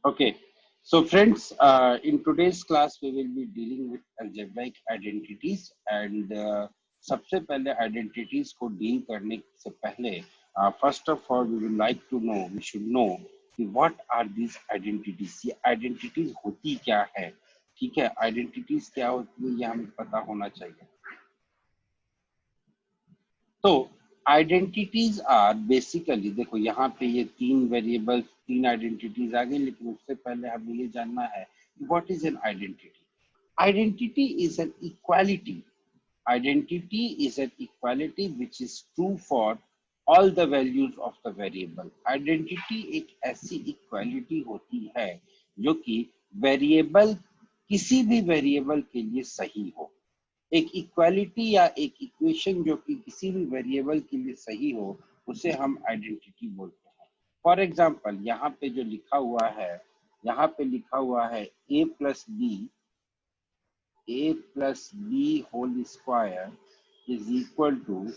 Okay, so friends, in today's class we will be dealing with algebraic identities and सबसे पहले identities को deal करने से पहले first of all we would like to know, we should know कि what are these identities, ये identities होती क्या है, ठीक है, identities क्या होती है ये हमें पता होना चाहिए। तो आइडेंटिटीज आर बेसिकली, देखो यहाँ पे ये तीन वेरिएबल्स, तीन आइडेंटिटीज आ गई, लेकिन उससे पहले हमें ये जानना है what is an identity. Identity is an equality, identity is an equality which is true for all the values of the variable. Identity एक ऐसी इक्वालिटी होती है जो कि वेरिएबल, किसी भी वेरिएबल के लिए सही हो। एक इक्वालिटी या एक इक्वेशन जो कि किसी भी वेरिएबल के लिए सही हो उसे हम आइडेंटिटी बोलते हैं। फॉर एग्जांपल यहाँ पे जो लिखा हुआ है, यहाँ पे लिखा हुआ है a plus B whole square is equal to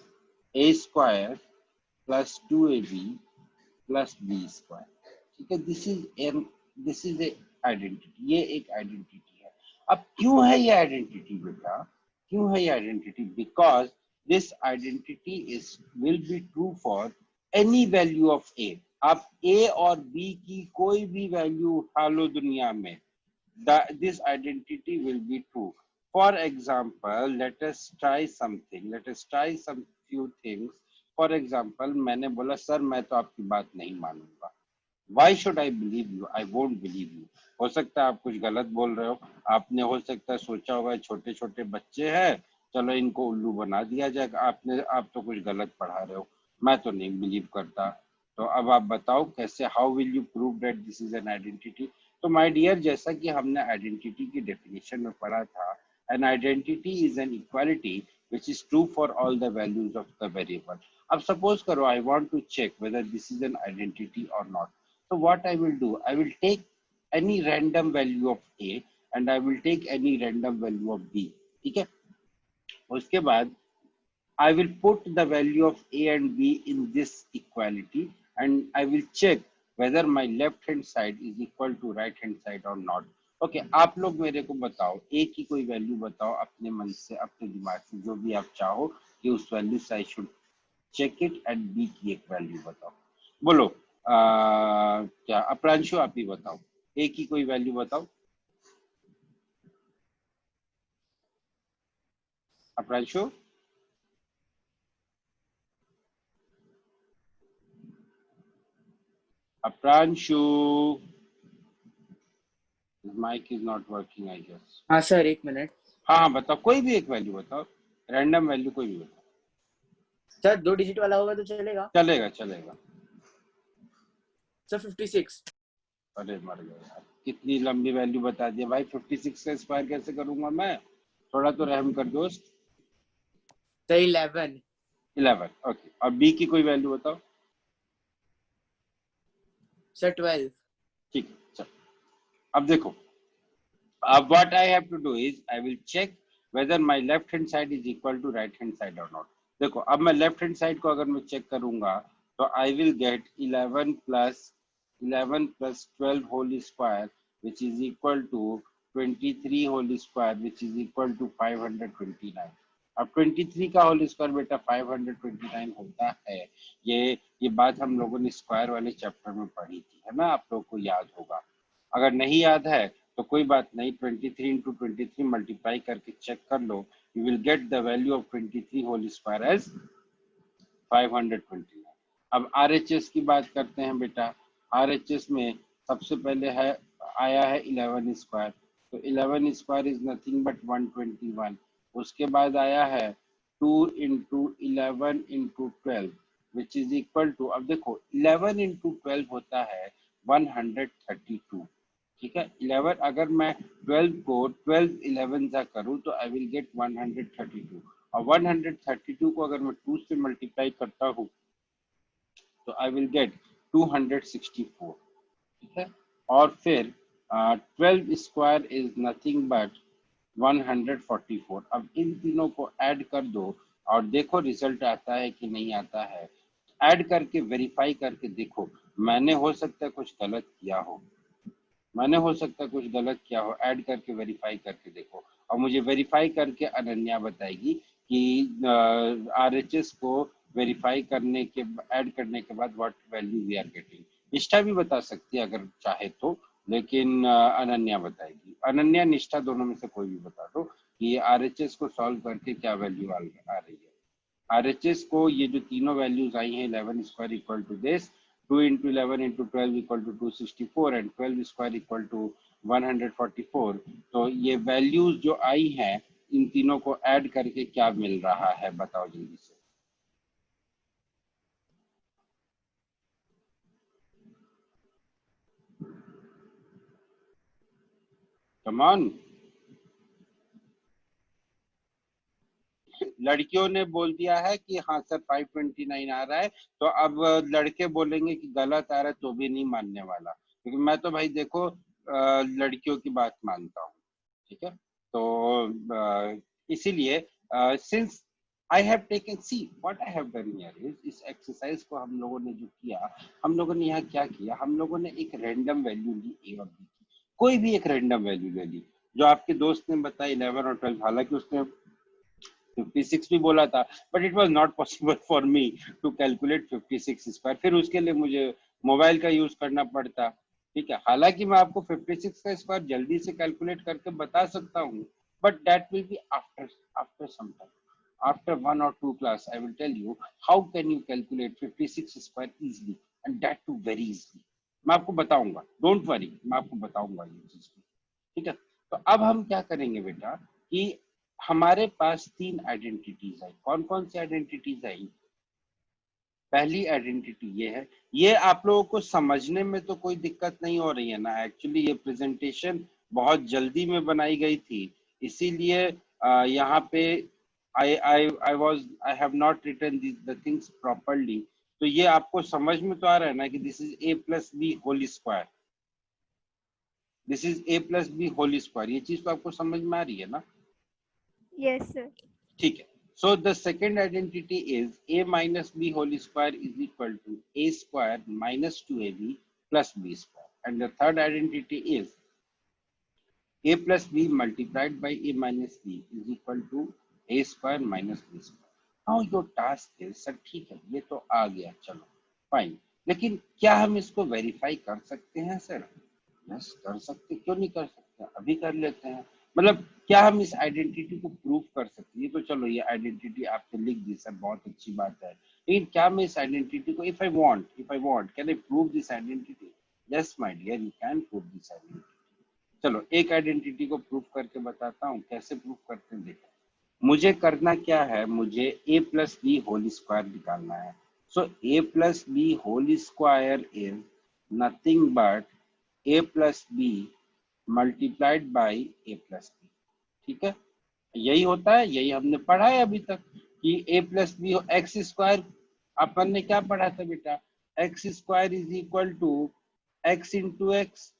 a square plus 2ab plus b square, ठीक है। दिस इज ए आइडेंटिटी, ये एक आइडेंटिटी है। अब क्यों है ये आइडेंटिटी बेटा, क्यों है ये identity? Because this identity is will be true for any value of A. आप ए और बी की कोई भी वैल्यू उठा लो दुनिया में, this identity will be true. For example, let us try something. Let us try some few things. For example, मैंने बोला सर मैं तो आपकी बात नहीं मानूंगा। Why should I believe you? I won't believe you. हो सकता है आप कुछ गलत बोल रहे हो, आपने हो सकता है सोचा होगा छोटे छोटे बच्चे हैं, चलो इनको उल्लू बना दिया जाएगा। आप तो कुछ गलत पढ़ा रहे हो, मैं तो नहीं बिलीव करता। तो अब आप बताओ कैसे, how will you prove that this is an identity? तो माय डियर, जैसा कि हमने आइडेंटिटी की डेफिनेशन में पढ़ा था, an identity is an equality which is true for all the values of the variable. अब suppose करो I want to check whether this is an identity or not. So what I will do, I will take any random value of a and I will take any random value of b, ठीक है। उसके बाद I will put the value of a and b in this equality and I will check whether my left hand side is equal to right hand side or not. Okay, आप लोग मेरे को बताओ, a की कोई value बताओ अपने मन से, अपने दिमाग से, जो भी आप चाहो कि उस वैल्यू से I should check it, and b की एक वैल्यू बताओ। बोलो क्या अपरांशु, आप ही बताओ, a की कोई वैल्यू बताओ। Aparanshu, Aparanshu, mic is not working I guess. हाँ सर, एक मिनट। हाँ बताओ, कोई भी एक वैल्यू बताओ, रैंडम वैल्यू कोई भी बताओ। सर 2 डिजिट वाला होगा तो चलेगा? चलेगा चलेगा। सर 56। अरे मर गया यार, कितनी लंबी वैल्यू बता दिया भाई। 56 का स्क्वायर कैसे करूंगा मैं, थोड़ा तो रहम कर दोस्त। सर 11। ओके, और बी की कोई वैल्यू बताओ। सर 12। ठीक है, चलो अब देखो, अब what I have to do is I will check whether my left hand side is equal to right hand side or not. देखो अब मैं लेफ्ट हैंड साइड को अगर मैं चेक करूंगा तो I will get 11 plus 12 whole square which is equal to 23 whole square which is equal to 529. अब 23 का होल स्क्वायर बेटा 529 होता है। ये बात हम लोगों ने स्क्वायर वाले चैप्टर में पढ़ी थी, है ना, आप लोगों को याद होगा। अगर नहीं याद है तो कोई बात नहीं, 23 into 23 मल्टीप्लाई करके चेक कर लो, you will get the value of 23 whole square as 529. अब RHS की बात करते हैं बेटा। RHS में सबसे पहले है आया है 11 स्क्वायर, तो 11 स्क्वायर इज नथिंग बट 121। उसके बाद आया है 2 into 11 into 12 which is equal to, अब देखो 11 into 12 होता है 132, ठीक है। 11 अगर मैं 12 को 12 11 सा करूं तो आई विल गेट 132, और 132 को अगर मैं 2 से मल्टीप्लाई करता हूं तो आई विल गेट 264, ठीक है। और फिर 12 स्क्वायर इज नथिंग बट 144। अब इन तीनों को ऐड कर दो और देखो रिजल्ट आता है कि नहीं आता है। ऐड करके वेरीफाई करके देखो, मैंने हो सकता है कुछ गलत किया हो, मैंने हो सकता है कुछ गलत किया हो, ऐड करके वेरीफाई करके देखो, और मुझे वेरीफाई करके अनन्या बताएगी कि आरएचएस को वेरीफाई करने के ऐड करने के बाद what value we are getting. Nishtha भी बता सकती है अगर चाहे तो, लेकिन अनन्या बताएगी। अनन्या निष्ठा दोनों में से कोई भी बता दो कि आरएचएस को सॉल्व करके क्या वैल्यू आ रही है। आरएचएस को ये जो तीनों वैल्यूज आई हैं, 11 square equal to this, 2 into 11 into 12 equal to 264 and 12 square equal to 144। तो ये वैल्यूज जो आई हैं इन तीनों को ऐड करके क्या मिल रहा है, बताओ जल्दी से। Come on. लड़कियों ने बोल दिया है कि हाँ सर 529 आ रहा है, तो अब लड़के बोलेंगे कि गलत आ रहा है तो भी नहीं मानने वाला, क्योंकि मैं तो भाई देखो लड़कियों की बात मानता हूँ। ठीक है, तो इसीलिए since I have taken, see what I have done here is, इस एक्सरसाइज को हम लोगों ने जो किया, हम लोगों ने यहाँ क्या किया, हम लोगों ने एक रैंडम वैल्यू ली ए और बी की, कोई भी एक रैंडम वैल्यू ले ली जो आपके दोस्त ने बताई 11 और 12, हालांकि उसने 56 भी बोला था, but it was not possible for me to calculate 56 square, फिर उसके लिए मुझे मोबाइल का यूज करना पड़ता। ठीक है, हालांकि मैं आपको 56 का स्क्वायर जल्दी से कैलकुलेट करके बता सकता हूँ, but that will be after after some time, after 1 or 2 class I will tell you how can you calculate 56 square easily, and that too very easily। मैं आपको बताऊंगा, डोंट वरी, मैं आपको बताऊंगा ये चीज। ठीक है, तो अब हम क्या करेंगे बेटा कि हमारे पास 3 आइडेंटिटीज आई। कौन कौन सी आइडेंटिटीज आई? पहली आइडेंटिटी ये है, ये आप लोगों को समझने में तो कोई दिक्कत नहीं हो रही है ना, एक्चुअली ये प्रेजेंटेशन बहुत जल्दी में बनाई गई थी, इसीलिए यहाँ पे I have not written the things properly. तो ये आपको समझ में तो आ रहा है ना कि this is a plus B whole square, this is a plus B whole square, ये चीज तो आपको समझ में आ रही है ना? Yes, sir. ठीक है, so the second identity is a minus b whole square is equal to a square minus 2ab plus b square, and the third identity is a plus b multiplied by a minus b is equal to a square minus b square। now your task is, sir ठीक है ये तो आ गया, चलो fine, लेकिन क्या हम इसको वेरीफाई कर सकते हैं सर? यस कर सकते, क्यों नहीं कर सकते, अभी कर लेते हैं। मतलब क्या हम इस आइडेंटिटी को प्रूव कर सकते हैं? तो चलो ये आइडेंटिटी आपने लिख दी सर, बहुत अच्छी बात है, लेकिन क्या मैं इस आइडेंटिटी को if I want can I prove this identity? Yes my dear, you can prove this identity. चलो एक आइडेंटिटी को प्रूव करके बताता हूँ, कैसे प्रूव करते हैं देखो। मुझे करना क्या है, मुझे a plus B whole square निकालना है। So a plus B whole square is nothing but a plus B multiplied by a plus b. ठीक है, यही होता है, यही हमने पढ़ा है अभी तक कि a plus B X square, अपन ने क्या पढ़ा था बेटा, X square is equal to X into X,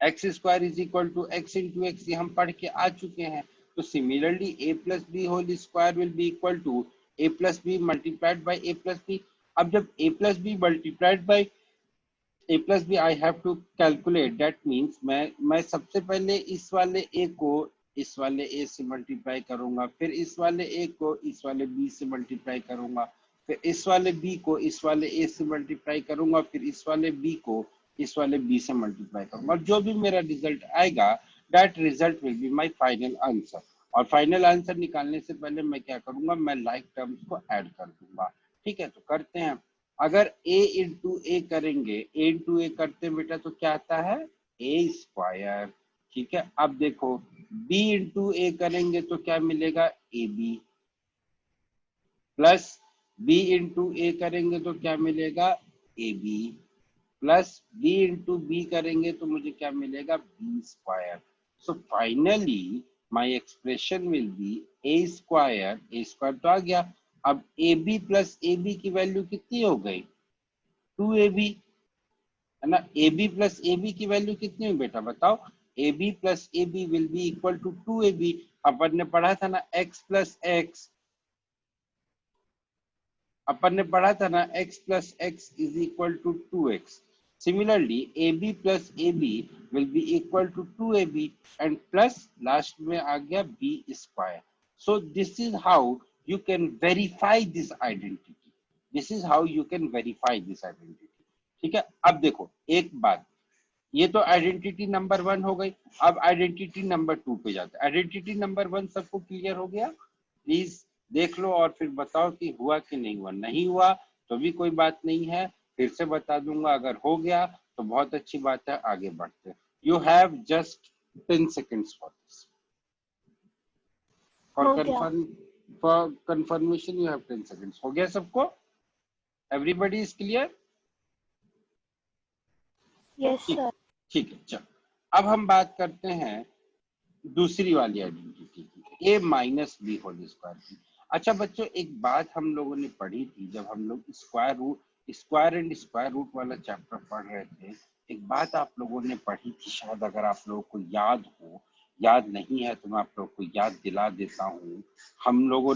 X square is equal to X into X, ये हम पढ़ के आ चुके हैं। तो similarly A plus B whole square will be equal to A plus B multiplied by A plus B. अब जब A plus B multiplied by A plus B I have to calculate, that means मैं सबसे पहले इस वाले ए को इस वाले ए से मल्टीप्लाई करूंगा, फिर इस वाले ए को इस वाले बी से मल्टीप्लाई करूंगा, फिर इस वाले बी को इस वाले ए से मल्टीप्लाई करूंगा, फिर इस वाले बी को इस वाले बी से मल्टीप्लाई करूंगा, और जो भी मेरा रिजल्ट आएगा that result will be my final answer. और फाइनल आंसर निकालने से पहले मैं क्या करूंगा, मैं लाइक टर्म्स को ऐड कर दूंगा। ठीक है, तो करते हैं। अगर a इंटू ए करेंगे, a इंटू ए करते हैं बेटा तो क्या आता है, a स्क्वायर। ठीक है, अब देखो b इंटू ए करेंगे तो क्या मिलेगा, A B, plus b into A करेंगे तो क्या मिलेगा, A B, plus b into B करेंगे तो मुझे क्या मिलेगा, B square. So finally my expression will be A square तो आ गया। अब A B plus A B की वैल्यू कितनी हो गई, 2ab है ना, A B plus A B की वैल्यू कितनी हुई बेटा बताओ, A B plus A B will be equal to 2ab। अपन ने पढ़ा था ना x प्लस एक्स, अपन ने पढ़ा था ना x plus x is equal to 2x। Similarly, AB plus AB will be equal to 2AB and plus last में आ गया B square. So this is how you can verify this identity. This is how you can verify this identity. ठीक है, अब देखो एक बात, ये तो आइडेंटिटी नंबर 1 हो गई। अब आइडेंटिटी नंबर 2 पे जाते हैं। आइडेंटिटी नंबर 1 सबको क्लियर हो गया? प्लीज देख लो और फिर बताओ कि हुआ कि नहीं हुआ। नहीं हुआ तो भी कोई बात नहीं है, फिर से बता दूंगा। अगर हो गया तो बहुत अच्छी बात है, आगे बढ़ते हैं। You have just 10 seconds for this. For confirmation you have 10 seconds। हो गया सबको? Everybody is clear? Yes sir. ठीक है, चलो अब हम बात करते हैं दूसरी वाली आइडेंटिटी की, a minus b whole square की। अच्छा बच्चों, एक बात हम लोगों ने पढ़ी थी जब हम लोग स्क्वायर एंड स्क्वायर रूट वाला चैप्टर पढ़ रहे थे। एक बात आप लोगों ने पढ़ी थी, शायद अगर आप लोगों को याद हो, याद नहीं है तो मैं आप लोगों को याद दिला देता हूँ। हम लोगों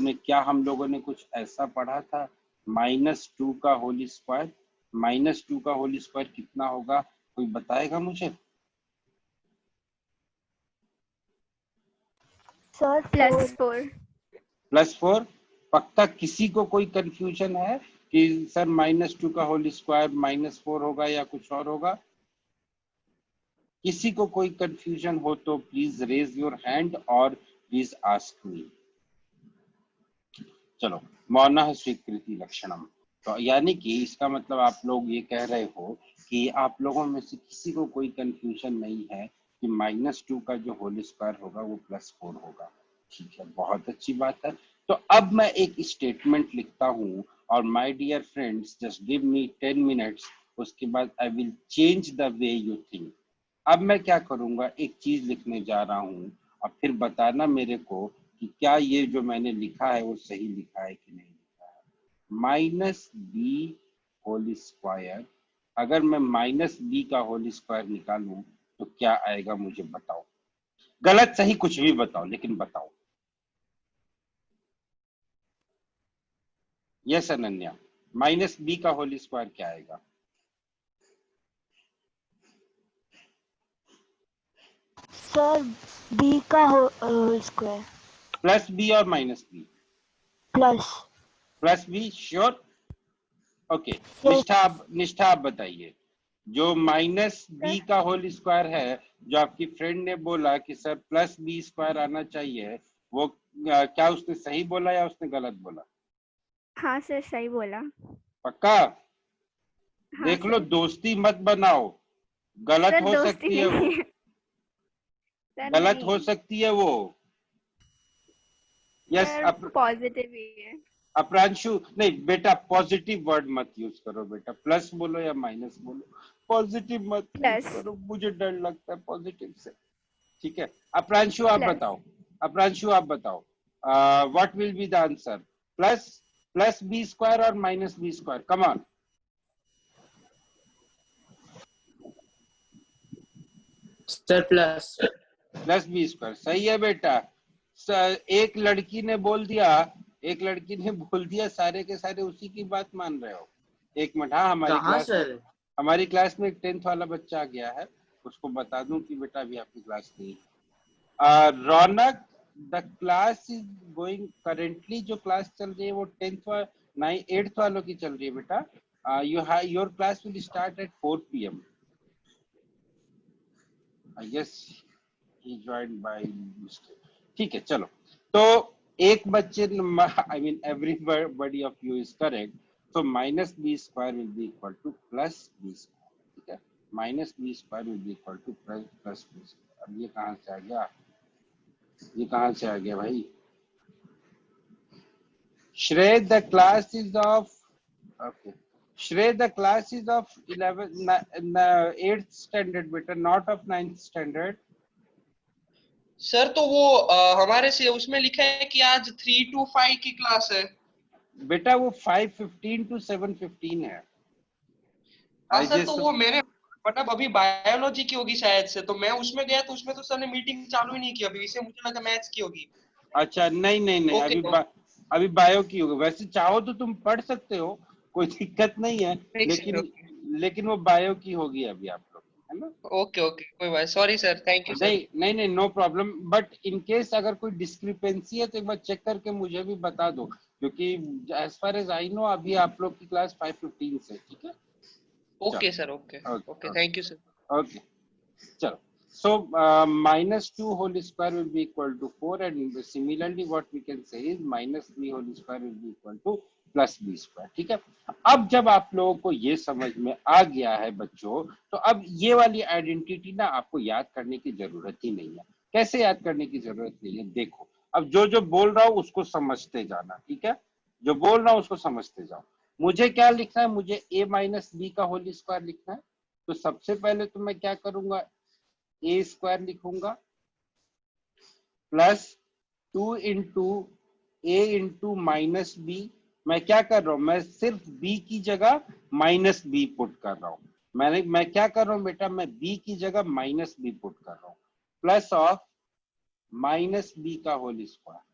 ने कुछ ऐसा पढ़ा था, -2 का होल स्क्वायर। -2 का होल स्क्वायर कितना होगा, कोई बताएगा मुझे? सर +4। +4? पक्का? किसी को कोई कंफ्यूजन है कि सर -2 का होल स्क्वायर -4 होगा या कुछ और होगा? किसी को कोई कंफ्यूजन हो तो प्लीज रेज योर हैंड और प्लीज आस्क मी। चलो, मौनः स्वीकृति लक्षणम। तो यानी कि इसका मतलब आप लोग ये कह रहे हो कि आप लोगों में से किसी को कोई कंफ्यूजन नहीं है कि -2 का जो होल स्क्वायर होगा वो +4 होगा। ठीक है, बहुत अच्छी बात है। तो अब मैं एक स्टेटमेंट लिखता हूँ और my dear friends just give me 10 minutes, उसके बाद I will change the way you think. अब मैं क्या करूंगा, एक चीज लिखने जा रहा हूँ और फिर बताना मेरे को कि क्या ये जो मैंने लिखा है वो सही लिखा है कि नहीं लिखा है। -b होल स्क्वायर, अगर मैं -b का होल स्क्वायर निकालूं तो क्या आएगा मुझे बताओ। गलत सही कुछ भी बताओ, लेकिन बताओ। यस अनन्या, -b का होल स्क्वायर क्या आएगा? सर b का होल स्क्वायर। +b और -b? +b sure? ओके, निष्ठा आप बताइए, जो -b का होल स्क्वायर है, जो आपकी फ्रेंड ने बोला कि सर +b² आना चाहिए, वो क्या उसने सही बोला या उसने गलत बोला? हाँ सर, सही बोला। पक्का? हाँ देख लो, सर। दोस्ती मत बनाओ, गलत सर हो दोस्ती सकती है वो, नहीं है। सर गलत नहीं। हो सकती है वो। यस, सर पॉजिटिव ही है। अपरांशु, नहीं बेटा, पॉजिटिव वर्ड मत यूज करो बेटा, प्लस बोलो या माइनस बोलो, पॉजिटिव मत यूज प्लस। करो, मुझे डर लगता है पॉजिटिव से। ठीक है, अपरांशु आप प्लस। बताओ, what will be the answer? Plus b² और -b²? Come on. Sir plus b²। सही है बेटा। एक लड़की ने बोल दिया, सारे के सारे उसी की बात मान रहे हो। एक मिनट, हाँ, कहाँ सर? हमारी क्लास में एक 10th वाला बच्चा आ गया है, उसको बता दूं कि बेटा अभी आपकी क्लास नहीं है। Raunak, the class is going, currently जो क्लास चल रही है वो 8th वालों की चल रही है बेटा। Your class will start at 4 PM। I guess he joined by mistake. ठीक है, चलो, तो एक बच्चे, I mean everybody of you is correct. So -b² will be equal to +b²। ठीक है, -b² will be equal to +b²। अब ये कहाँ से आ गया भाई? Shrey, the class is of 8th standard बेटा, not of 9th standard। Sir तो वो हमारे से उसमें लिखा है कि आज 3 to 5 की क्लास है बेटा, वो 5:15 to 7:15 है। हाँ सर, तो वो मेरे मतलब अभी बायोलॉजी की होगी शायद से, तो मैं उसमें गया तो उसमें तो सर ने मीटिंग चालू ही नहीं की अभी, इसे मुझे लगा मैथ्स की होगी। अच्छा, नहीं, अभी बायो की होगी। वैसे चाहो तो तुम पढ़ सकते हो, कोई दिक्कत नहीं है, लेकिन वो बायो की होगी अभी आप लोग, है ना? ओके ओके, कोई बात, sorry sir, thank you sir. नहीं नहीं नहीं, no problem, but in case अगर कोई डिस्क्रिपेंसी है तो एक बार चेक करके मुझे भी बता दो, क्योंकि as far as I know अभी आप लोग की क्लास 5:15 से, ठीक है? Okay sir, okay okay okay, thank you sir. Okay, चलो. So minus 2 whole square will be equal to 4, and similarly what we can say is minus 3 whole square will be equal to plus b square. ठीक है? अब जब आप लोगों को ये समझ में आ गया है बच्चों, तो अब ये वाली आइडेंटिटी ना आपको याद करने की जरूरत ही नहीं है. कैसे याद करने की जरूरत नहीं है? देखो, अब जो जो बोल रहा हूँ उसको समझते जाना, ठीक है? जो बोल रहा हूँ उसको समझते जाओ. मुझे क्या लिखना है? मुझे a माइनस बी का होल स्क्वायर लिखना है. तो सबसे पहले तो मैं क्या करूंगा, ए स्क्वायर लिखूंगा प्लस 2 इंटू ए इंटू माइनस बी. मैं क्या कर रहा हूं? मैं सिर्फ बी की जगह माइनस बी पुट कर रहा हूं. मैं क्या कर रहा हूं बेटा? मैं बी की जगह माइनस बी पुट कर रहा हूं, प्लस ऑफ माइनस बी का होल स्क्वायर.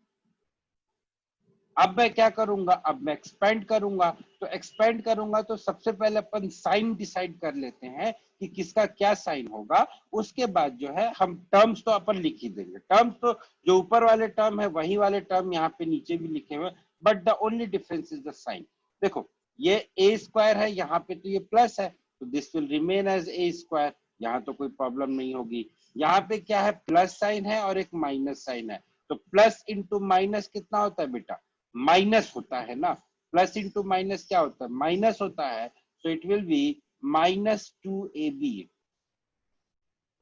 अब मैं क्या करूंगा? अब मैं एक्सपेंड करूंगा. तो एक्सपेंड करूंगा तो सबसे पहले अपन साइन डिसाइड कर लेते हैं कि किसका क्या साइन होगा. उसके बाद जो है हम टर्म्स तो अपन लिख ही देंगे. टर्म्स तो जो ऊपर वाले टर्म है वही वाले टर्म यहाँ पे नीचे भी लिखे हुए, but the only difference is the sign. देखो, ये ए स्क्वायर है, यहाँ पे तो ये प्लस है, तो this will remain as a square. यहाँ तो कोई प्रॉब्लम नहीं होगी. यहाँ पे क्या है? प्लस साइन है और एक माइनस साइन है. तो प्लस इंटू माइनस कितना होता है बेटा? माइनस होता है ना. प्लस इंटू माइनस क्या होता है? माइनस होता है. सो it will be minus 2ab.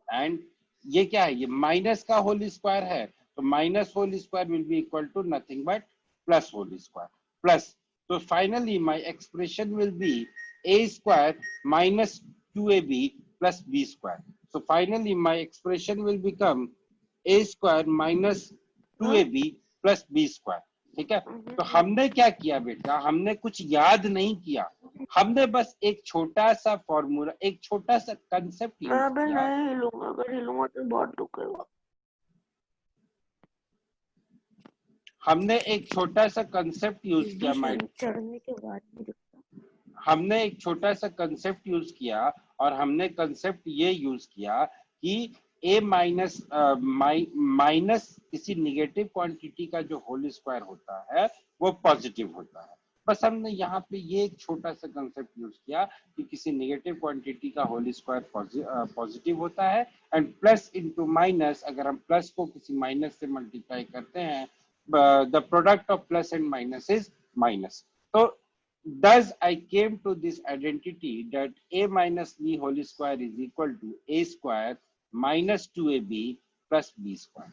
And ये क्या है? ये माइनस का होल स्क्वायर है, तो minus whole square will be equal to nothing but plus whole square plus. तो finally my expression will be a square minus 2ab plus b square. So finally my expression will become a square minus 2ab plus b square. ठीक है? तो हमने क्या किया बेटा? हमने कुछ याद नहीं किया. हमने बस एक छोटा सा फॉर्मूला, एक छोटा सा कंसेप्ट यूज किया. नहीं हिलूंगा, अगर हिलूंगा तो बहुत दुखेगा. हमने एक छोटा सा कंसेप्ट यूज किया. चढ़ने के बाद भी दिखता. हमने एक छोटा सा कंसेप्ट यूज किया, और हमने कंसेप्ट ये यूज किया कि a माइनस माइनस किसी निगेटिव क्वांटिटी का जो होल स्क्वायर होता है वो पॉजिटिव होता है. बस हमने यहाँ पे ये एक छोटा सा कंसेप्ट यूज किया कि किसी नेगेटिव क्वांटिटी का होल स्क्वायर पॉजिटिव होता है, एंड प्लस इंटू माइनस, अगर हम प्लस को किसी माइनस से मल्टीप्लाई करते हैं, the product of plus and minus is minus. तो thus I came to this identity that a minus b whole square is equal to a square minus 2ab plus b square.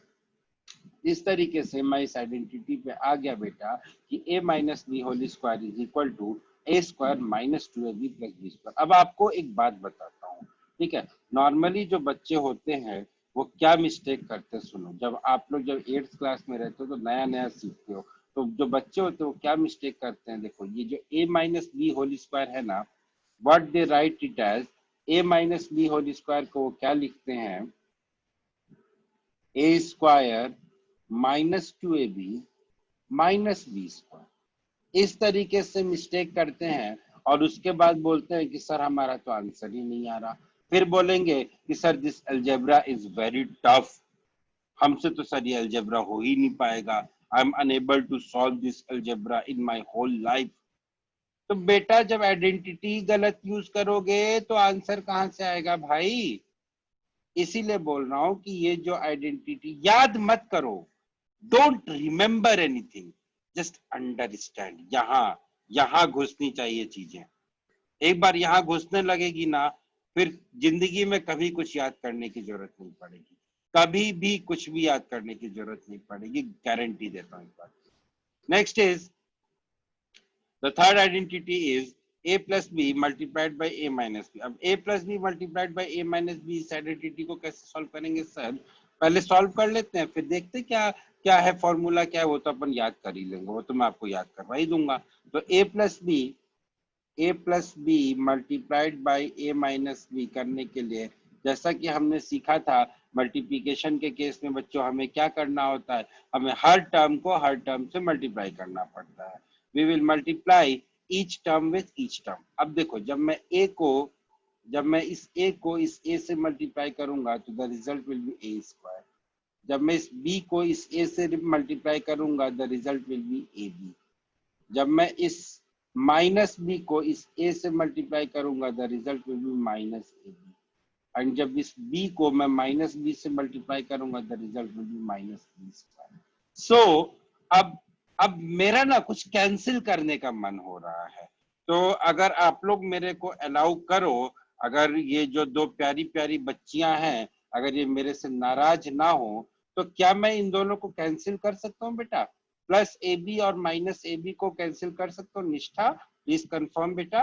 इस तरीके से मैं इस identity पे आ गया बेटा कि a minus b whole square is equal to a square minus 2ab plus b square. अब आपको एक बात बताता हूँ, ठीक है? नॉर्मली जो बच्चे होते हैं वो क्या मिस्टेक करते हैं, सुनो. जब आप लोग जब 8th क्लास में रहते हो तो नया नया सीखते हो, तो जो बच्चे होते हैं वो क्या मिस्टेक करते हैं. देखो, ये जो a minus b whole square है ना, what they write it as a minus b whole square को वो क्या लिखते हैं? a square minus 2ab minus B square. इस तरीके से मिस्टेक करते हैं, और उसके बाद बोलते हैं कि सर हमारा तो आंसर ही नहीं आ रहा. फिर बोलेंगे कि sir this algebra is very tough, हमसे तो सर ये अलजेब्रा हो ही नहीं पाएगा. I am unable to solve this algebra in my whole life. तो बेटा जब आइडेंटिटी गलत यूज करोगे तो आंसर कहां से आएगा भाई? इसीलिए बोल रहा हूं कि ये जो आइडेंटिटी याद मत करो. Don't remember anything, just understand. यहाँ घुसनी चाहिए चीजें. एक बार यहाँ घुसने लगेगी ना, फिर जिंदगी में कभी कुछ याद करने की जरूरत नहीं पड़ेगी. कभी भी कुछ भी याद करने की जरूरत नहीं पड़ेगी, गारंटी देता हूँ इस बात. Next is the third identity is a plus B multiplied by a minus b. अब a plus B multiplied by a minus b, इस आइडेंटिटी को कैसे सॉल्व करेंगे सर? पहले सॉल्व कर लेते हैं, फिर देखते हैं क्या है फॉर्मूला, क्या है वो तो अपन याद कर ही लेंगे, वो तो मैं आपको याद करवा ही दूंगा. तो a plus B multiplied by a minus b करने के लिए, जैसा कि हमने सीखा था मल्टीप्लिकेशन के केस में बच्चों, हमें क्या करना होता है? हमें हर टर्म को हर टर्म से मल्टीप्लाई करना पड़ता है. We will multiply each term with each term. अब देखो जब मैं इस a को इस a से मल्टीप्लाई करूंगा तो the result will be a square. जब मैं इस b को इस a से मल्टीप्लाई करूंगा the result will B ab. जब मैं इस माइनस b को इस a से मल्टीप्लाई करूंगा the result will be minus ab. And जब इस b को मैं माइनस b से मल्टीप्लाई करूंगा the result will be minus b square. So अब मेरा ना कुछ कैंसिल करने का मन हो रहा है. तो अगर आप लोग मेरे को अलाउ करो, अगर ये जो दो प्यारी प्यारी बच्चियां हैं अगर ये मेरे से नाराज ना हो तो क्या मैं इन दोनों को कैंसिल कर सकता हूँ बेटा? प्लस ए बी और माइनस ए बी को कैंसिल कर सकता हूँ? निष्ठा प्लीज कंफर्म बेटा,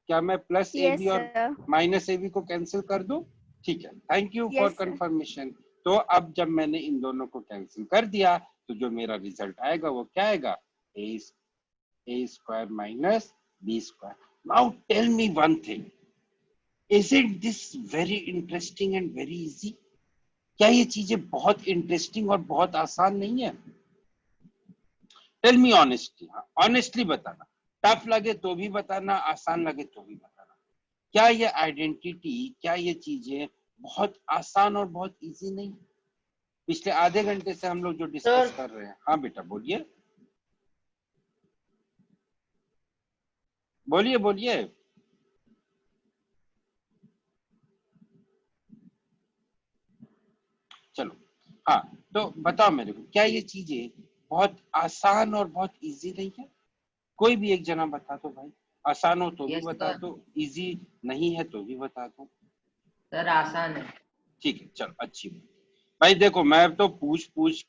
क्या मैं प्लस ए Yes, बी और sir. माइनस ए बी को कैंसिल कर दूं? ठीक है, thank you for Yes, sir. Confirmation. तो अब जब मैंने इन दोनों को कैंसिल कर दिया तो जो मेरा रिजल्ट आएगा वो क्या आएगा? A square minus B square. Now tell me one thing, isn't this very interesting and very easy? क्या ये चीजें बहुत इंटरेस्टिंग और बहुत आसान नहीं है? टेल मी ऑनेस्टली, ऑनेस्टली बताना. टफ लगे तो भी बताना, आसान लगे तो भी बताना. क्या ये आइडेंटिटी, क्या ये चीजें बहुत आसान और बहुत इजी नहीं? पिछले आधे घंटे से हम लोग जो डिस्कस कर रहे हैं. हाँ बेटा बोलिए बोलिए बोलिए. चलो हाँ, तो बताओ मेरे को, क्या ये चीजें बहुत आसान और बहुत इजी नहीं है? कोई भी एक जना बता दो भाई. आसान हो तो भी बता दो, इजी नहीं है तो भी बता दो. सर आसान है. ठीक है, चलो अच्छी बात. भाई देखो, मैं तो पूछ पूछ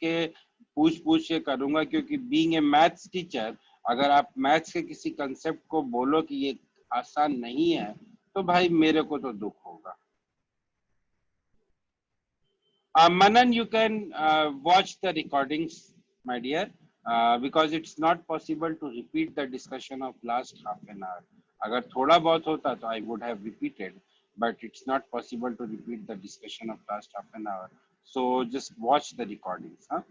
के करूंगा, क्योंकि बीइंग ए मैथ्स टीचर अगर आप मैथ्स के किसी कंसेप्ट को बोलो कि ये आसान नहीं है तो भाई मेरे को तो दुख होगा. Manan, you can watch the recordings, my dear, because it's not possible to repeat the discussion of last half an hour. अगर थोड़ा बहुत होता तो I would have repeated, but it's not possible to repeat the discussion of last half an hour. So just watch the recordings. Huh?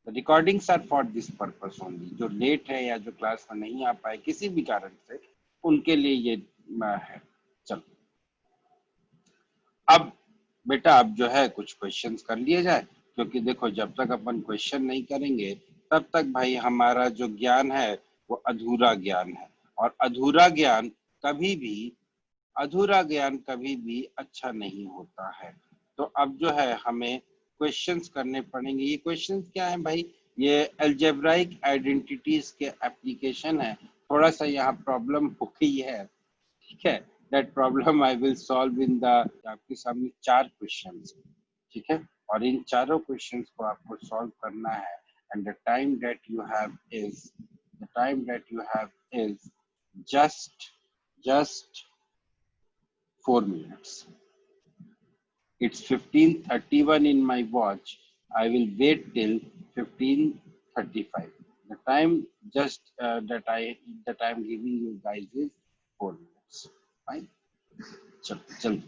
The recordings are for this purpose only. जो late है या जो class में नहीं आ पाए किसी भी कारण से, उनके लिए ये है. चलो अब बेटा, अब जो है कुछ क्वेश्चंस कर लिए जाए, क्योंकि देखो जब तक अपन क्वेश्चन नहीं करेंगे तब तक भाई हमारा जो ज्ञान है वो अधूरा ज्ञान है. और अधूरा ज्ञान कभी भी अच्छा नहीं होता है. तो अब जो है हमें क्वेश्चंस करने पड़ेंगे. ये क्वेश्चंस क्या है भाई? ये अलजेब्राइक आइडेंटिटीज के एप्लीकेशन है. थोड़ा सा यहाँ प्रॉब्लम हो गई है, ठीक है. That problem I will solve in the, आपके सामने 4 क्वेश्चंस, ठीक है, और इन चारों क्वेश्चंस को आपको सॉल्व करना है. and the time that you have is just 4 minutes. It's 15:31 in my watch. I will wait till 15:35. The time just that I'm giving you guys is 4 minutes. Fine. चल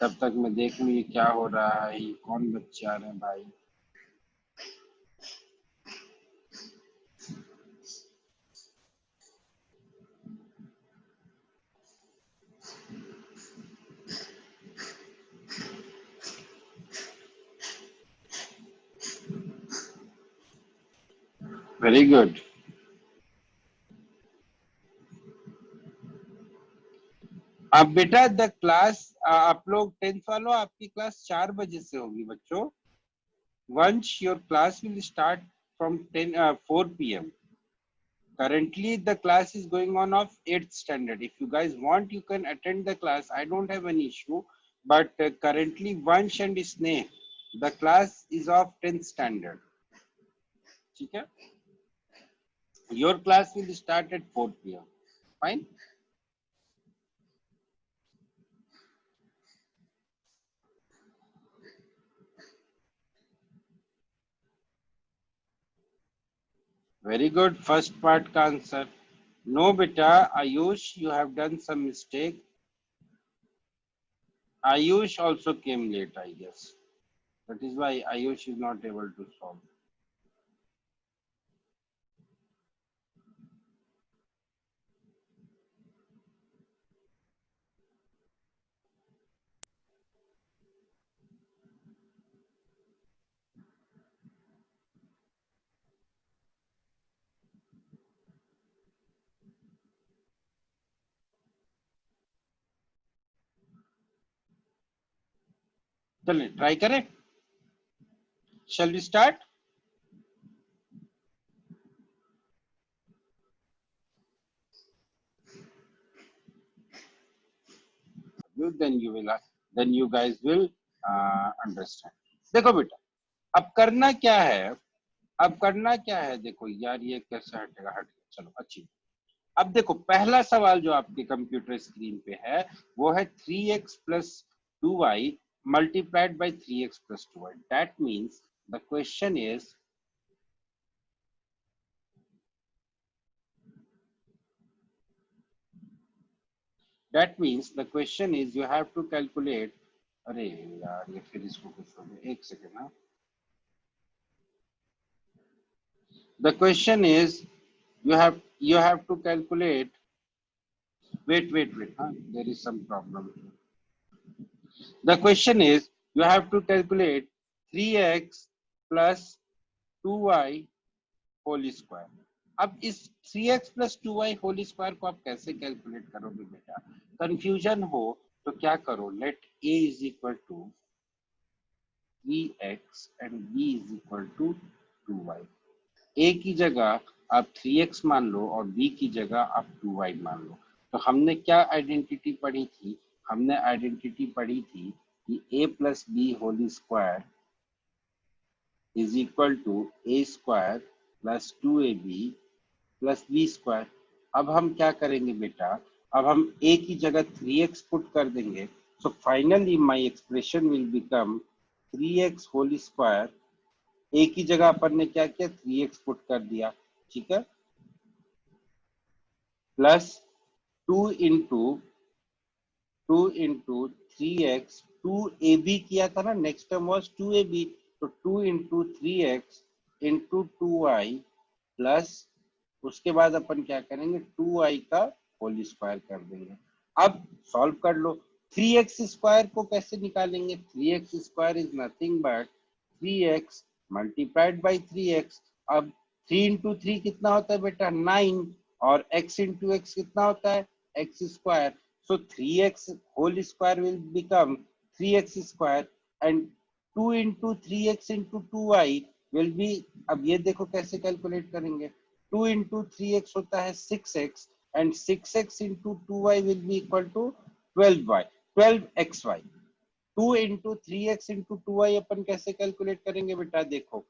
तब तक मैं देख लूँ ये क्या हो रहा है, ये कौन बच्चे आ रहे हैं भाई. Very good. अब बेटा द क्लास, आप लोग 10th वालों, आपकी क्लास 4 बजे से होगी बच्चों. Once your class will start from 4 p.m. Currently the class is going on of 8th standard. If you guys want you can attend the class, I don't have any issue, but currently Vansh and Sneh, the class is of 10th standard. ठीक है, your class will start at 4 p.m. Fine. Very good. First part का answer. No beta, Ayush, you have done some mistake. Ayush also came late, I guess. That is why Ayush is not able to solve. चलिए try करें. Shall we start? Then you guys will understand. देखो बेटा, अब करना क्या है? अब करना क्या है? देखो यार, ये कैसे हटेगा? हट गया. चलो अच्छी. अब देखो, पहला सवाल जो आपके कंप्यूटर स्क्रीन पे है वो है 3x plus 2y multiplied by 3x plus 2y. That means the question is, you have to calculate. अरे यार, ये फिर इसको कुछ हो गया. एक सेकेंड ना. The question is, you have to calculate. Wait. Huh? There is some problem. The question is, you have to calculate 3x plus 2y whole square. अब इस 3x plus 2y whole square को आप कैसे calculate करोगे बेटा? Confusion हो तो क्या करो, let a is equal to 3x and b is equal to 2y. a की जगह आप 3x मान लो और b की जगह आप 2y मान लो. तो हमने क्या आइडेंटिटी पढ़ी थी? हमने आइडेंटिटी पढ़ी थी कि a plus b whole square is equal to a square plus 2ab plus b square. अब हम क्या करेंगे बेटा? अब हम a की जगह 3x पुट कर देंगे. So finally my expression will become 3x whole square. a की जगह अपन ने क्या किया? 3x पुट कर दिया. ठीक है. प्लस 2 इंटू 3x 2ab किया था ना. Next term was 2ab. तो 2 into 3x into 2y plus उसके बाद अपन क्या करेंगे? 2y का होल स्क्वायर कर देंगे. अब सॉल्व कर लो. 3x स्क्वायर को कैसे निकालेंगे? 3x square is nothing but 3x multiplied by 3x. अब 3 इंटू 3 कितना होता है बेटा? 9. और x इंटू एक्स कितना होता है? x square. So 3x whole square will become 3x square and 2 into 3x into 2y will be. अब ये देखो कैसे कैलकुलेट करेंगे. 2 into 3x होता है 6x and 6x into 2y will be equal to 12y 12xy. 2 into 3x into 2y अपन कैसे calculate करेंगे बेटा? देखो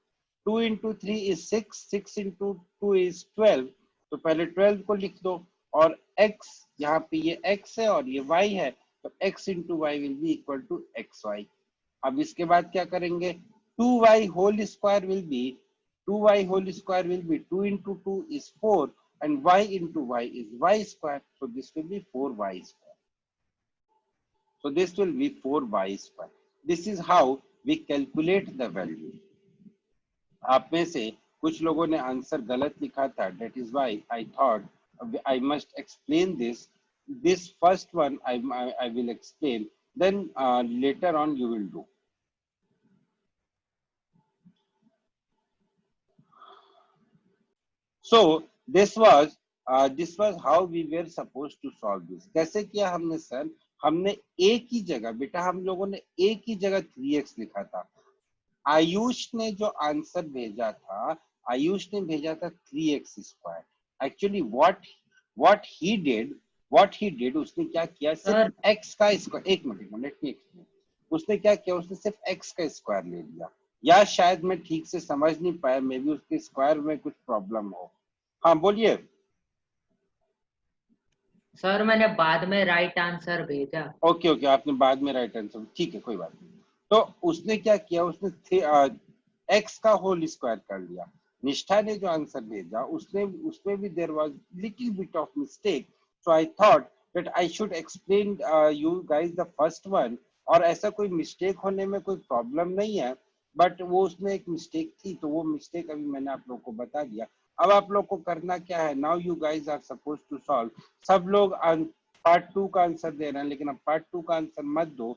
2 into 3 is 6, 6 into 2 is 12. तो पहले 12 को लिख दो और x यहाँ पे ये x है और ये y है. तो x into y will be equal to xy. अब इसके बाद क्या करेंगे? 2y whole square will be 2 into 2 is 4 and y into y is y square. So this will be 4y square. So this will be 4y square. This is how we calculate the value. आप में से कुछ लोगों ने answer गलत लिखा था. That is why I thought I must explain this. This first one I will explain. Then later on you will do. So this was how we were supposed to solve this. कैसे किया हमने sir? हमने a की जगह बेटा हम लोगों ने a की जगह 3x लिखा था. आयुष ने जो आंसर भेजा था, आयुष ने भेजा था 3x square. Actually what he did उसने क्या किया? सिर्फ x का स्क्वायर. एक मिनट लेट मी एक्सप्लेन. उसने क्या किया? उसने सिर्फ x का स्क्वायर ले लिया. या शायद मैं ठीक से समझ नहीं पाया, मे बी उसके स्क्वायर में कुछ प्रॉब्लम हो. हाँ बोलिए. सर मैंने बाद में राइट आंसर भेजा. ओके आपने बाद में राइट आंसर. ठीक है, कोई बात नहीं. तो उसने क्या किया? उसने x का होल स्क्वायर कर लिया. निष्ठा ने जो आंसर भेजा उसमें भी there was little bit of mistake. So I thought that I should explain you guys the first one. और ऐसा कोई मिस्टेक होने में कोई प्रॉब्लम नहीं है, बट वो उसमें एक मिस्टेक थी. तो वो मिस्टेक अभी मैंने आप लोग को बता दिया. अब आप लोग को करना क्या है? Now you guys are suppose to solve. सब लोग पार्ट 2 का आंसर दे रहे हैं, लेकिन अब पार्ट 2 का आंसर मत दो.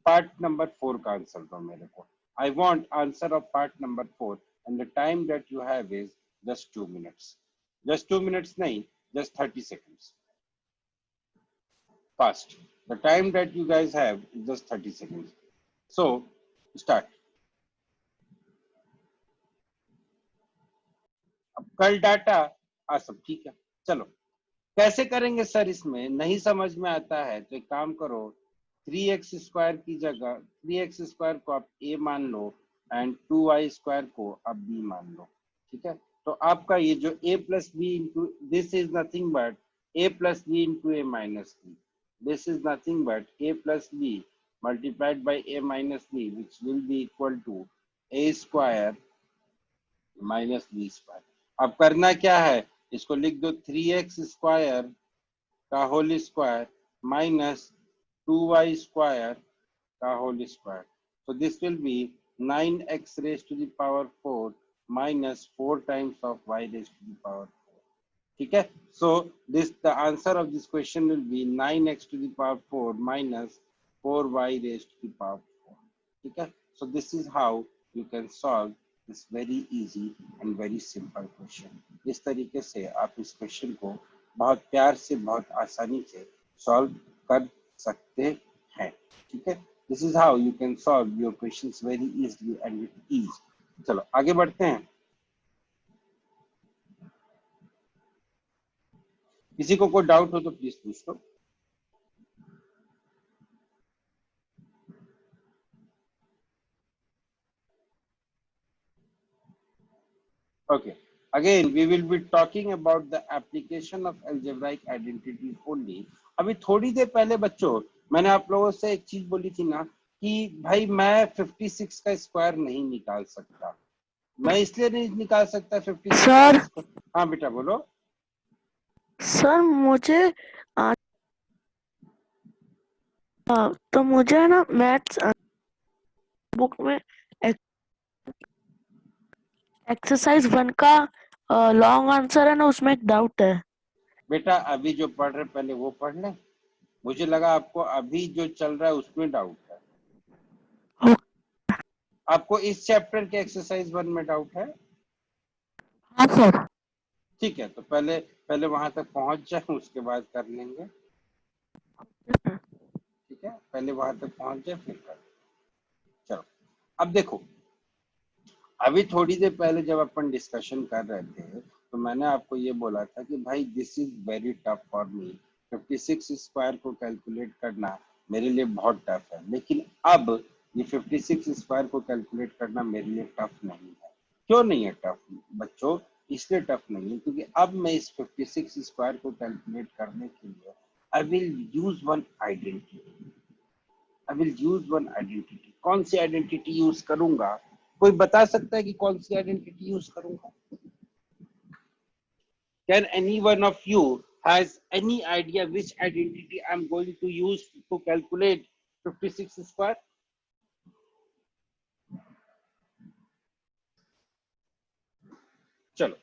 पार्ट नंबर 4 का आंसर दो मेरे को. I want answer of part number 4 and the time that you have is just 2 minutes. Just 2 minutes nahi, just 30 seconds. Fast. The time that you guys have is just 30 seconds. So start. अब कल data सब ठीक है। चलो कैसे करेंगे sir, इसमें नहीं समझ में आता है तो एक काम करो, 3x² की जगह 3x² को आप a मान लो एंड 2y² को आप b मान लो। ठीक है, तो आपका ये जो a plus b into this is nothing but a plus b into a minus b, this is nothing but a plus b multiplied by a minus b, which will be equal to a² minus b²। अब करना क्या है, इसको लिख दो 3x² का whole square minus 2y² का whole square. So this will be 9x raised to the power 4 minus 4 times of y raised to the power 4. ठीक है, so the answer of this question will be 9x to the power 4 minus 4y raised to the power 4. ठीक है, so this is how you can solve this very easy and very simple question. इस तरीके से आप इस question को बहुत प्यार से बहुत आसानी से सॉल्व कर सकते हैं। ठीक है, this is how you can solve your questions very easily and with ease. चलो आगे बढ़ते हैं। किसी को कोई डाउट हो तो प्लीज पूछ लो। Okay, again we will be talking about the application of algebraic identities only. अभी थोड़ी देर पहले बच्चों मैंने आप लोगों से एक चीज बोली थी ना कि भाई मैं 56 का स्क्वायर नहीं निकाल सकता। मैं इसलिए नहीं निकाल सकता 56 सर। का। हाँ बेटा बोलो। सर मुझे तो मुझे ना मैथ्स बुक में एक्सरसाइज 1 का लॉन्ग आंसर है ना, उसमें एक डाउट है। बेटा अभी जो पढ़ रहे पहले वो पढ़ ले, मुझे लगा आपको अभी जो चल रहा है उसमें डाउट है। आपको इस चैप्टर के एक्सरसाइज 1 में डाउट है? हाँ सर। ठीक है, तो पहले वहां तक पहुंच जाए उसके बाद कर लेंगे। ठीक है, पहले वहां तक पहुंच जाए फिर कर। चलो अब देखो, अभी थोड़ी देर पहले जब अपन डिस्कशन कर रहे थे तो मैंने आपको ये बोला था कि भाई this is very tough for me, 56 square को कैलकुलेट करना मेरे लिए बहुत टफ है। लेकिन अब ये 56 स्क्वायर को कैलकुलेट करना मेरे लिए टफ नहीं है। क्यों नहीं है टफ बच्चों? इसलिए टफ नहीं है क्योंकि अब मैं इस 56 स्क्वायर को कैलकुलेट करने के लिए I will use one identity. I will use one identity. कौन सी आइडेंटिटी यूज करूंगा? कोई बता सकता है कि कौन सी आइडेंटिटी यूज करूंगा? Can any one of you has any idea which identity I'm going to use to calculate 56 square? चलो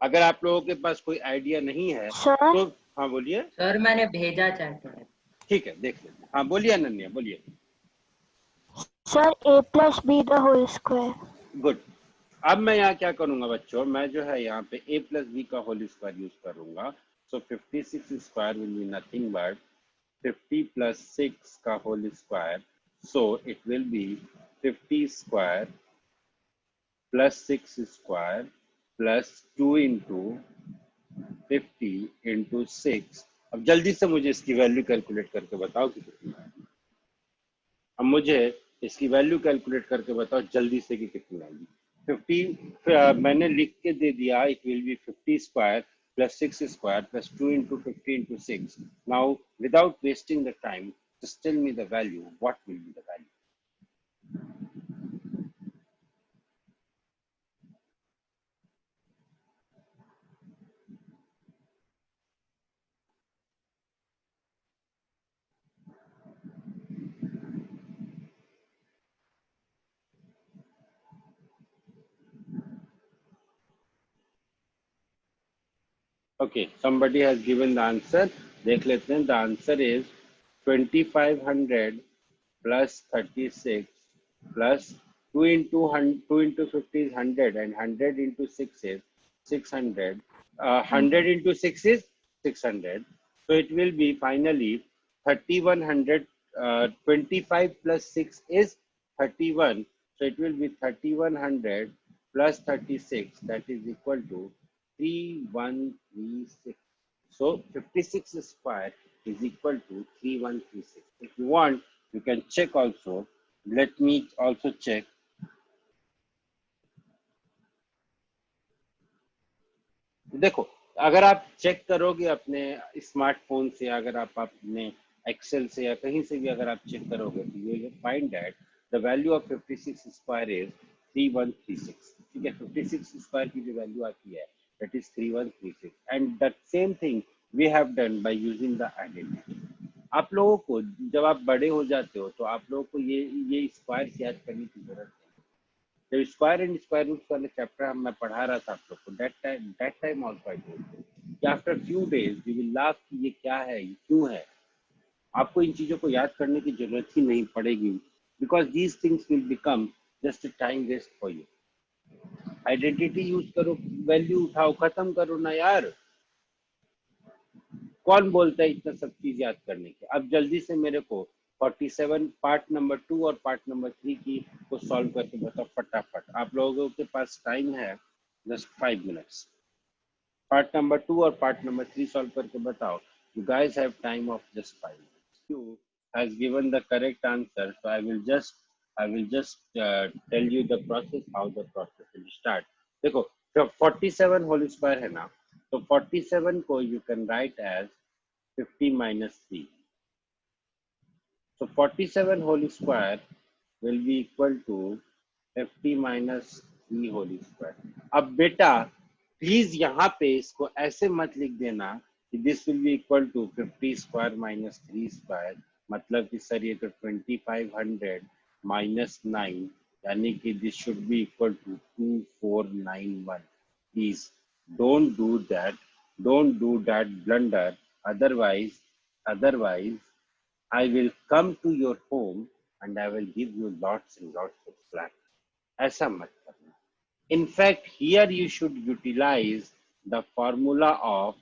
अगर आप लोगों के पास कोई आइडिया नहीं है सर। तो हाँ बोलिए। सर मैंने भेजा चैट में। ठीक है देख लेते। हाँ बोलिए अनन्या बोलिए। Sir a plus b the whole square. Good. अब मैं यहाँ क्या करूंगा बच्चों, मैं जो है यहाँ पे a प्लस बी का होल स्क्वायर यूज करूंगा। So 56 square will be nothing but 50 plus 6 का whole square. So it will be 50 square plus 6 square plus 2 into 50 into 6। अब जल्दी से मुझे इसकी वैल्यू कैलकुलेट करके बताओ कि कितनी है। अब मुझे इसकी वैल्यू कैलकुलेट करके बताओ जल्दी से कि कितनी आएगी। 50 मैंने लिख के दे दिया, it will be 50 square plus 6 square plus 2 into 50 into 6। Now without wasting the time just tell me the value, what will be the value? Okay, somebody has given the answer. देख लेते हैं। The answer is 2500 plus 36 plus 2 into 50 is 100 and 100 into 6 is 600. 100 into 6 is 600. So it will be finally 3100 25 plus 6 is 31. So it will be 3100 plus 36, that is equal to 3136. So 56 square is equal to 3136. If you want, you can check also. Let me also check. देखो, अगर आप check करोगे अपने smartphone से, अगर आप अपने Excel से या कहीं से भी अगर आप चेक करोगे तो you will find that the value of 56 square is 3136. ठीक है, 56 स्क्वायर की जो वैल्यू आती है that is 3136. And that same thing we have done by using the identity. आप लोगों को जब आप बड़े हो जाते हो तो आप लोगों को ये स्क्वायर याद करने की जरूरत है. जब स्क्वायर एंड स्क्वायर रूट्स वाले चैप्टर मैं पढ़ा रहा था आप लोग को, that time also I told कि after few days you will laugh कि ये क्या है, ये क्यों है. आपको इन चीजों को याद करने की जरूरत ही नहीं पड़ेगी, because these things will become just a time waste for you. Identity use करो, वैल्यू उठाओ, खत्म करो ना यार. कौन बोलता है इतना सब चीज याद करने के. अब जल्दी से मेरे को 47 पार्ट नंबर 2 और पार्ट नंबर 3 की को सॉल्व करके बताओ फटाफट. आप लोगों के पास टाइम है जस्ट 5 मिनट्स. पार्ट नंबर 2 और पार्ट नंबर 3 सॉल्व करके बताओ. You guys have time of just 5 minutes. You has given the correct answer, so I will just tell you the process, how the process will start. देखो, जब 47 whole square है ना, तो 47 को you can write as 50 minus 3. So 47 whole square will be equal to 50 minus 3 whole square. अब बेटा please यहाँ पे इसको ऐसे मत लिख देना कि this will be equal to 50 square minus 3 square. मतलब कि सर ये तो 2500 माइनस 9, यानी कि this should be equal to 2491. Please don't do that blunder. Otherwise, I will come to your home and I will give you lots and lots of slack. ऐसा मत करना. In fact, here you should utilize the formula of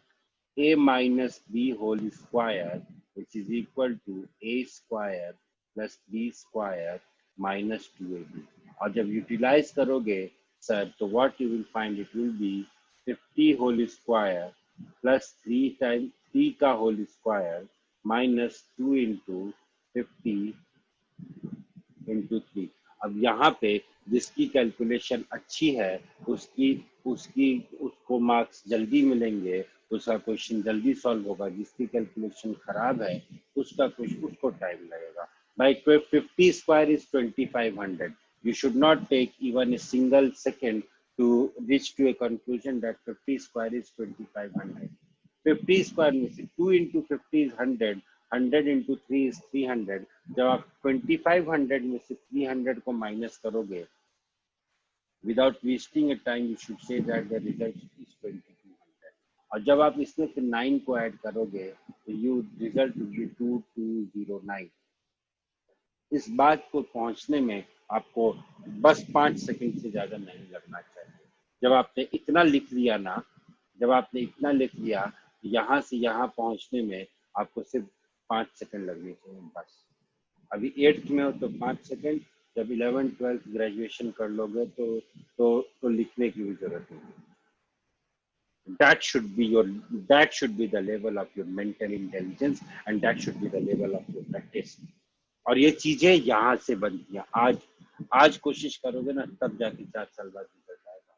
a minus b whole square, which is equal to a square plus b square minus 2ab. और जब utilize करोगे sir, तो what you will find, it will be 50 whole square plus 3 times 3 का whole square minus 2 into 50 into 3. अब यहाँ पे जिसकी calculation अच्छी है उसको मार्क्स जल्दी मिलेंगे, उसका क्वेश्चन जल्दी सॉल्व होगा. जिसकी कैलकुलेशन खराब है उसको टाइम लगेगा. By 50 square is 2500. You should not take even a single second to reach to a conclusion that 50 square is 2500. 50 square में से 2 into 50 is 100, 100 into 3 is 300. जब आप 2500 में से 300 को माइनस करोगे, without wasting a time, you should say that the result is 2200. और जब आप इसमें फिर 9 को ऐड करोगे तो you result will be 2209. इस बात को पहुंचने में आपको बस 5 सेकंड से ज्यादा नहीं लगना चाहिए. जब आपने इतना लिख लिया, यहाँ से यहाँ पहुंचने में आपको सिर्फ 5 सेकंड लगने चाहिए बस. अभी 8th में हो तो 5 सेकंड, जब 11th 12th ग्रेजुएशन कर लोगे तो लिखने की भी जरूरत नहीं. that should be the level of your mental intelligence and that should be the level of your practice. और ये चीजें यहाँ से बनती हैं. आज कोशिश करोगे ना, तब जाके 4 साल बाद निकल आएगा.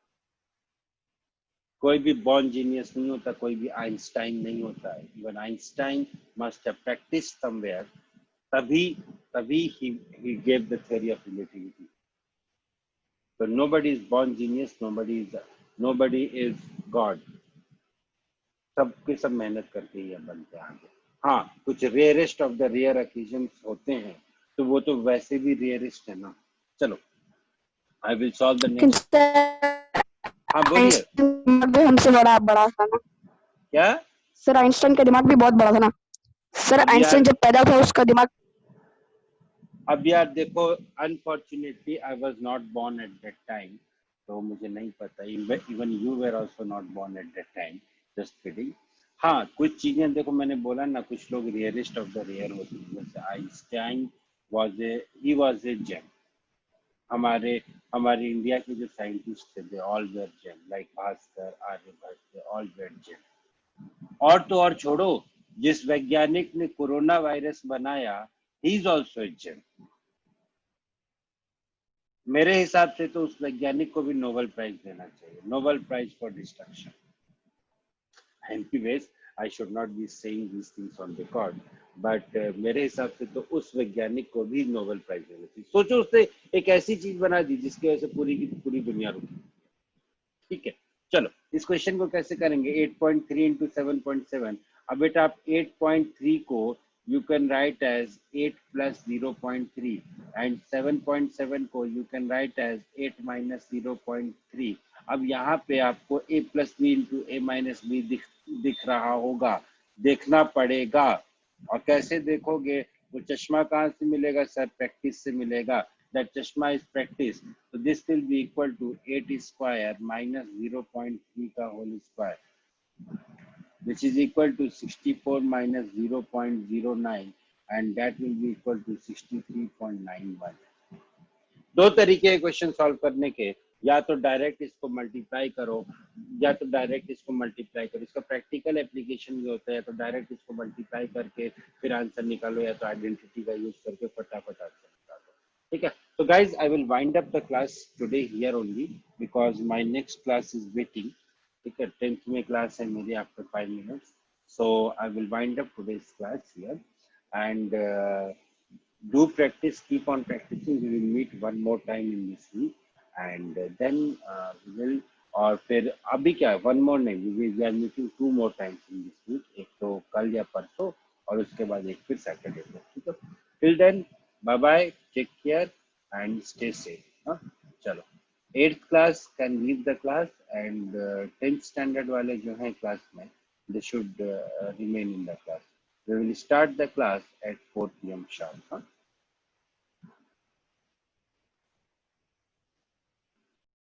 कोई भी बॉर्न जीनियस नहीं होता, कोई भी आइंस्टाइन नहीं होता है. Even Einstein must have practised somewhere, तभी he gave the theory of relativity. So nobody is born genius, nobody is God. सबके सब मेहनत करके ही बनते हैं आगे. हाँ, कुछ rarest of the rare occasions होते हैं, तो वो तो वैसे भी रेयरेस्ट है ना. चलो, I will solve the next. हाँ बोलिए. दिमाग भी हमसे बड़ा था ना. क्या सर, आइंस्टाइन का दिमाग भी बहुत बड़ा था ना. सर, आइंस्टाइन जब पैदा हुआ उसका दिमाग. अब यार देखो, unfortunately I was not born at that time, तो मुझे नहीं पता. Even you were also not born at that time. Just kidding. हाँ, कुछ चीजें देखो, मैंने बोला ना, कुछ लोग रेयरिस्ट ऑफ द रेयर होते हैं, जैसे आइंस्टाइन वाज ए जेम। हमारे हमारे इंडिया के जो साइंटिस्ट थे, they all were gem, like Bhaskar, Aryabhatta, they all were gem. और तो और छोड़ो, जिस वैज्ञानिक ने कोरोना वायरस बनाया, he is also a gem. मेरे हिसाब से तो उस वैज्ञानिक को भी नोबेल प्राइज देना चाहिए, Nobel prize for destruction. Anyways, I should not be saying these things on record, but मेरे हिसाब से तो उस वैज्ञानिक को भी नोबेल प्राइज देना चाहिए। सोचो, उसने एक ऐसी चीज बना दी जिसकी वजह से पूरी की पूरी दुनिया रुकी। ठीक है, चलो इस क्वेश्चन को कैसे करेंगे। 8.3 इंटू 7.7। अब बेटा आप 8.3 को you can write as 8 plus 0.3 and 7.7 को you can write as 8 minus 0.3। अब यहाँ पे आपको a plus b into a minus b दिख रहा होगा, देखना पड़ेगा। और कैसे देखोगे, वो चश्मा कहाँ से मिलेगा सर? प्रैक्टिस से मिलेगा। That chashma is practice. So this will be equal to 8 square minus 0.3 का whole square, which is equal to 64 minus 0.09, and that will be equal to 63.91. दो तरीके हैं क्वेश्चन सॉल्व करने के, या तो डायरेक्ट इसको मल्टीप्लाई करो, या तो डायरेक्ट इसको मल्टीप्लाई करो। इसका प्रैक्टिकल एप्लीकेशन भी होता है, तो डायरेक्ट इसको मल्टीप्लाई करके फिर आंसर निकालो, या तो आइडेंटिटी का यूज करके फटाफट आंसर निकालो। ठीक है, so guys, I will wind up the class today here only because my next class is waiting. ठीक है, 10th में class है मेरी after 5 minutes, so I will wind up today's class here and do practice, keep on practicing. We will meet one more time in this week and then we will, और फिर अभी क्या, one more नहीं, we are meeting 2 more times in this week, एक तो कल या परसों और उसके बाद एक फिर सैटरडे को। ठीक है, till then bye bye, take care and stay safe. हाँ, चलो 8th class can leave the class and 10th standard वाले जो हैं class में, they should remain in the class. We will start the class at 4 p.m. sharp. हाँ?